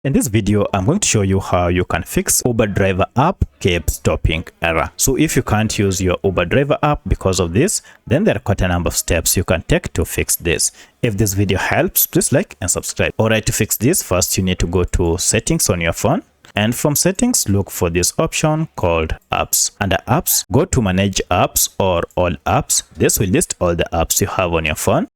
In this video, I'm going to show you how you can fix Uber driver app keep stopping error. So if you can't use your Uber driver app because of this, then there are quite a number of steps you can take to fix this. If this video helps, please like and subscribe. Alright, to fix this, first you need to go to settings on your phone. And from settings, look for this option called apps. Under apps, go to manage apps or all apps. This will list all the apps you have on your phone.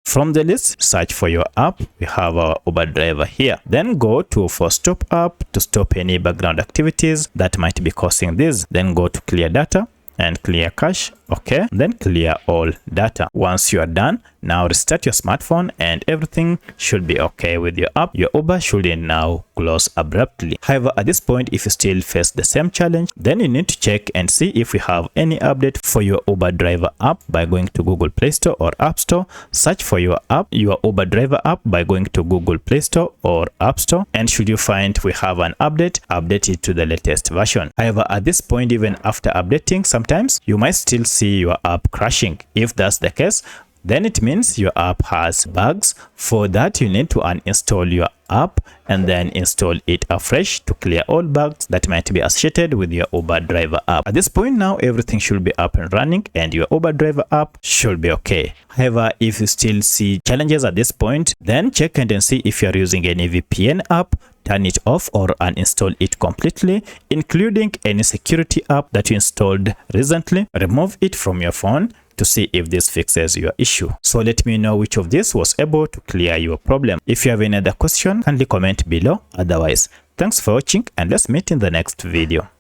From the list, search for your app. We have our Uber driver here. Then go to for stop app to stop any background activities that might be causing this. Then go to clear data and clear cache. Okay, then clear all data. Once you are done, now restart your smartphone and everything should be okay with your app. Your Uber shouldn't now close abruptly. However, at this point, if you still face the same challenge, then you need to check and see if we have any update for your Uber driver app by going to Google Play Store or App Store. Search for your app, your Uber driver app, by going to Google Play Store or App Store. And should you find we have an update, update it to the latest version. However, at this point, even after updating, sometimes you might still see your app crashing. If that's the case, then it means your app has bugs. For that, you need to uninstall your app and then install it afresh to clear all bugs that might be associated with your Uber driver app. At this point now, everything should be up and running and your Uber driver app should be okay. However, if you still see challenges at this point, then check and then see if you are using any VPN app. Turn it off or uninstall it completely, including any security app that you installed recently. Remove it from your phone to see if this fixes your issue. So let me know which of this was able to clear your problem. If you have any other question, kindly comment below. Otherwise, thanks for watching and let's meet in the next video.